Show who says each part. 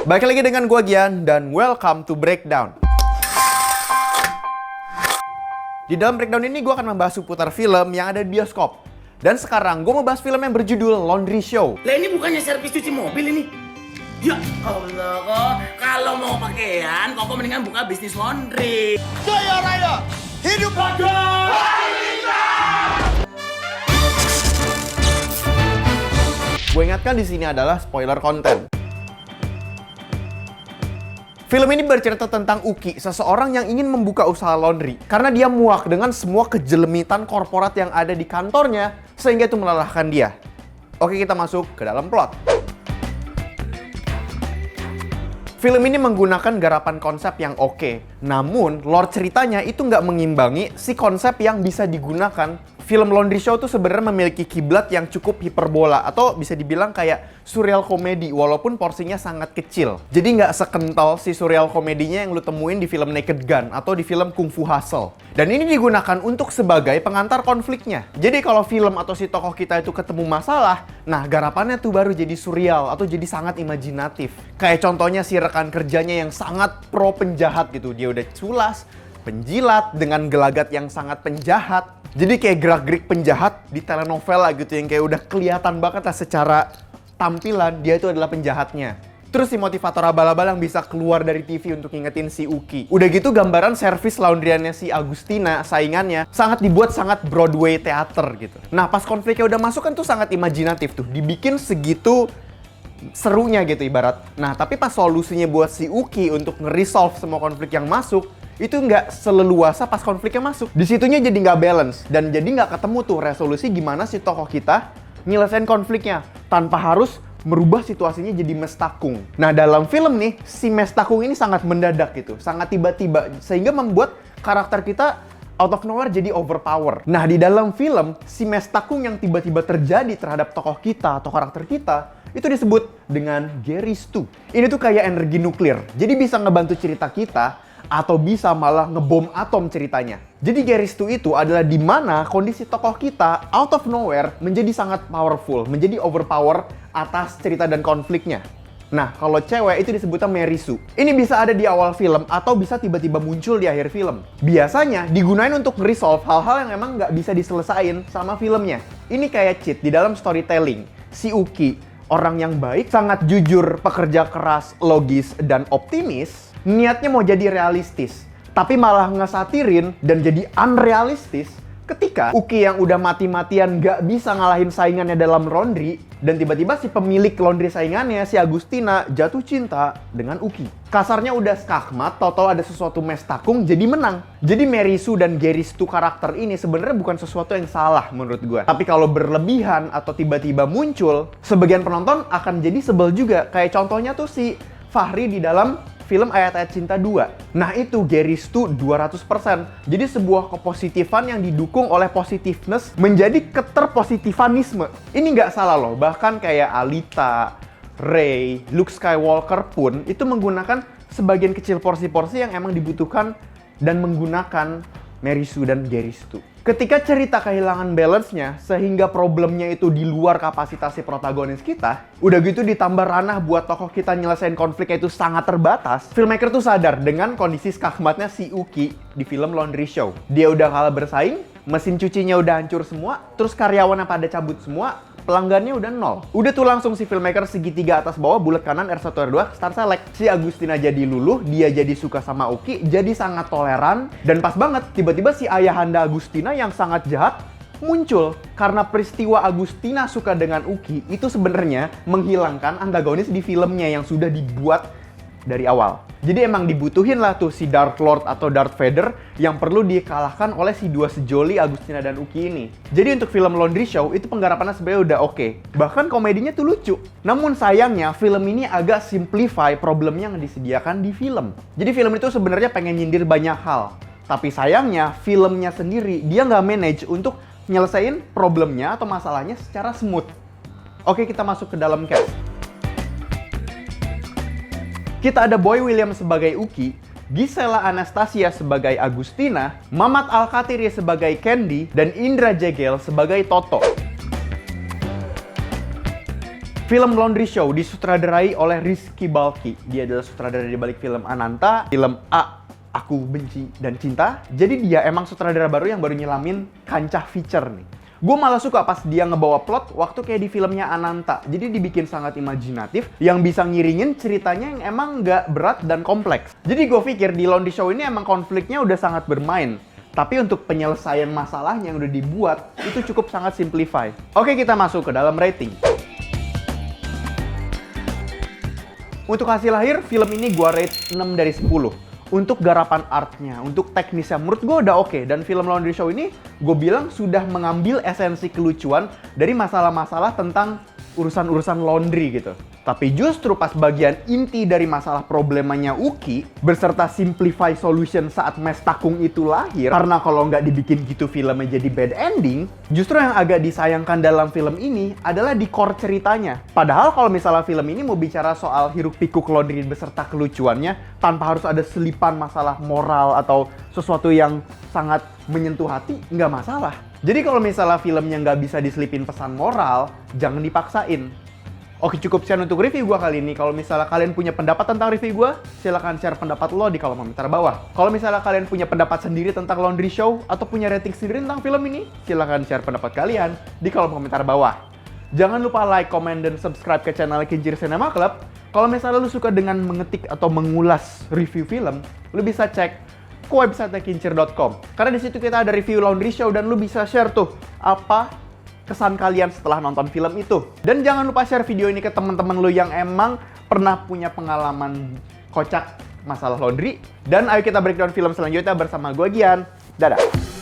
Speaker 1: Balik lagi dengan gua Gian dan welcome to Breakdown. Di dalam Breakdown ini gua akan membahas seputar film yang ada di bioskop. Dan sekarang gua mau bahas film yang berjudul Laundry Show.
Speaker 2: Lah ini bukannya servis cuci mobil ini? Ya Allah kok, kalau mau pakaian, kok mendingan buka bisnis laundry.
Speaker 3: Jaya Raya, hidup bagus!
Speaker 1: Gue ingatkan di sini adalah spoiler konten. Film ini bercerita tentang Uki, seseorang yang ingin membuka usaha laundry karena dia muak dengan semua kejelemitan korporat yang ada di kantornya sehingga itu melelahkan dia. Oke, kita masuk ke dalam plot. Film ini menggunakan garapan konsep yang oke, namun lore ceritanya itu nggak mengimbangi si konsep yang bisa digunakan. Film Laundry Show tuh sebenarnya memiliki kiblat yang cukup hiperbola atau bisa dibilang kayak surreal komedi walaupun porsinya sangat kecil. Jadi nggak sekental si surreal komedinya yang lu temuin di film Naked Gun atau di film Kung Fu Hustle. Dan ini digunakan untuk sebagai pengantar konfliknya. Jadi kalau film atau si tokoh kita itu ketemu masalah, nah garapannya tuh baru jadi surreal atau jadi sangat imajinatif. Kayak contohnya si rekan kerjanya yang sangat pro penjahat gitu. Dia udah culas, penjilat dengan gelagat yang sangat penjahat. Jadi kayak gerak-gerik penjahat di telenovela gitu yang kayak udah kelihatan banget lah secara tampilan dia itu adalah penjahatnya. Terus si motivator abal-abal yang bisa keluar dari TV untuk ngingetin si Uki. Udah gitu gambaran servis laundryannya si Agustina, saingannya, sangat dibuat sangat Broadway theater gitu. Nah pas konfliknya udah masuk kan tuh sangat imajinatif tuh. Dibikin segitu serunya gitu ibarat. Nah tapi pas solusinya buat si Uki untuk nge-resolve semua konflik yang masuk, itu nggak seleluasa pas konfliknya masuk. Disitunya jadi nggak balance dan jadi nggak ketemu tuh resolusi gimana si tokoh kita nyelesain konfliknya tanpa harus merubah situasinya jadi mestakung. Nah dalam film nih si mestakung ini sangat mendadak gitu, sangat tiba-tiba sehingga membuat karakter kita out of nowhere jadi overpower. Nah di dalam film si mestakung yang tiba-tiba terjadi terhadap tokoh kita atau karakter kita itu disebut dengan Gary Stu. Ini tuh kayak energi nuklir, jadi bisa ngebantu cerita kita atau bisa malah ngebom atom ceritanya. Jadi Gary Stu itu adalah di mana kondisi tokoh kita out of nowhere menjadi sangat powerful, menjadi overpower atas cerita dan konfliknya. Nah, kalau cewek itu disebutnya Mary Sue. Ini bisa ada di awal film atau bisa tiba-tiba muncul di akhir film. Biasanya digunain untuk resolve hal-hal yang emang nggak bisa diselesain sama filmnya. Ini kayak cheat di dalam storytelling. Si Uki, orang yang baik, sangat jujur, pekerja keras, logis, dan optimis, niatnya mau jadi realistis, tapi malah ngesatirin dan jadi unrealistis ketika Uki yang udah mati-matian gak bisa ngalahin saingannya dalam laundry, dan tiba-tiba si pemilik laundry saingannya, si Agustina, jatuh cinta dengan Uki. Kasarnya udah skakmat, tau-tau ada sesuatu mestakung jadi menang. Jadi Mary Sue dan Gary Stu karakter ini sebenarnya bukan sesuatu yang salah menurut gue. Tapi kalau berlebihan atau tiba-tiba muncul, sebagian penonton akan jadi sebel juga. Kayak contohnya tuh si Fahri di dalam film Ayat-Ayat Cinta 2. Nah itu Gary Stu 200%. Jadi sebuah kepositifan yang didukung oleh positiveness menjadi keterpositifanisme. Ini nggak salah loh. Bahkan kayak Alita, Rey, Luke Skywalker pun itu menggunakan sebagian kecil porsi-porsi yang emang dibutuhkan dan menggunakan Mary Sue dan Gary Stu. Ketika cerita kehilangan balance-nya sehingga problemnya itu di luar kapasitas si protagonis kita, udah gitu ditambah ranah buat tokoh kita nyelesain konfliknya itu sangat terbatas, filmmaker tuh sadar dengan kondisi skakmatnya si Uki di film Laundry Show. Dia udah kalah bersaing, mesin cucinya udah hancur semua, terus karyawannya pada cabut semua, pelanggannya udah nol. Udah tuh langsung si filmmaker segitiga atas bawah, bulat kanan, R1, R2, start select. Si Agustina jadi luluh, dia jadi suka sama Uki, jadi sangat toleran, dan pas banget tiba-tiba si ayahanda Agustina yang sangat jahat muncul. Karena peristiwa Agustina suka dengan Uki itu sebenarnya menghilangkan antagonis di filmnya yang sudah dibuat dari awal. Jadi emang dibutuhin lah tuh si Dark Lord atau Darth Vader yang perlu dikalahkan oleh si dua sejoli Agustina dan Uki ini. Jadi untuk film Laundry Show itu penggarapannya sebenarnya udah oke. Bahkan komedinya tuh lucu. Namun sayangnya film ini agak simplify problemnya yang disediakan di film. Jadi film itu sebenarnya pengen nyindir banyak hal. Tapi sayangnya filmnya sendiri dia nggak manage untuk nyelesain problemnya atau masalahnya secara smooth. Oke, kita masuk ke dalam cast. Kita ada Boy William sebagai Uki, Gisela Anastasia sebagai Agustina, Mamat Al-Khattiri sebagai Candy, dan Indra Jegel sebagai Toto. Film Laundry Show disutradarai oleh Rizky Balki. Dia adalah sutradara di balik film Ananta, film A, Aku Benci dan Cinta. Jadi dia emang sutradara baru yang baru nyelamin kancah feature nih. Gue malah suka pas dia ngebawa plot waktu kayak di filmnya Ananta. Jadi dibikin sangat imajinatif, yang bisa ngiringin ceritanya yang emang nggak berat dan kompleks. Jadi gue pikir di Laundry Show ini emang konfliknya udah sangat bermain. Tapi untuk penyelesaian masalahnya yang udah dibuat, itu cukup sangat simplify. Oke, kita masuk ke dalam rating. Untuk hasil akhir, film ini gue rate 6 dari 10. Untuk garapan artnya, untuk teknisnya, menurut gue udah oke. Dan film Laundry Show ini, gue bilang sudah mengambil esensi kelucuan dari masalah-masalah tentang urusan-urusan laundry gitu. Tapi justru pas bagian inti dari masalah problemanya Uki, beserta simplify solution saat Mes Takung itu lahir, karena kalau nggak dibikin gitu filmnya jadi bad ending, justru yang agak disayangkan dalam film ini adalah di core ceritanya. Padahal kalau misalnya film ini mau bicara soal hiruk-pikuk laundry beserta kelucuannya, tanpa harus ada selipan masalah moral atau sesuatu yang sangat menyentuh hati, nggak masalah. Jadi kalau misalnya filmnya nggak bisa diselipin pesan moral, jangan dipaksain. Oke, cukup sekian untuk review gue kali ini. Kalau misalnya kalian punya pendapat tentang review gue, silahkan share pendapat lo di kolom komentar bawah. Kalau misalnya kalian punya pendapat sendiri tentang Laundry Show, atau punya rating sendiri tentang film ini, silahkan share pendapat kalian di kolom komentar bawah. Jangan lupa like, comment, dan subscribe ke channel Kincir Cinema Club. Kalau misalnya lu suka dengan mengetik atau mengulas review film, lu bisa cek ke website kincir.com. Karena di situ kita ada review Laundry Show dan lu bisa share tuh apa kesan kalian setelah nonton film itu. Dan jangan lupa share video ini ke teman-teman lu yang emang pernah punya pengalaman kocak masalah laundry. Dan ayo kita breakdown film selanjutnya bersama gue Gian. Dadah!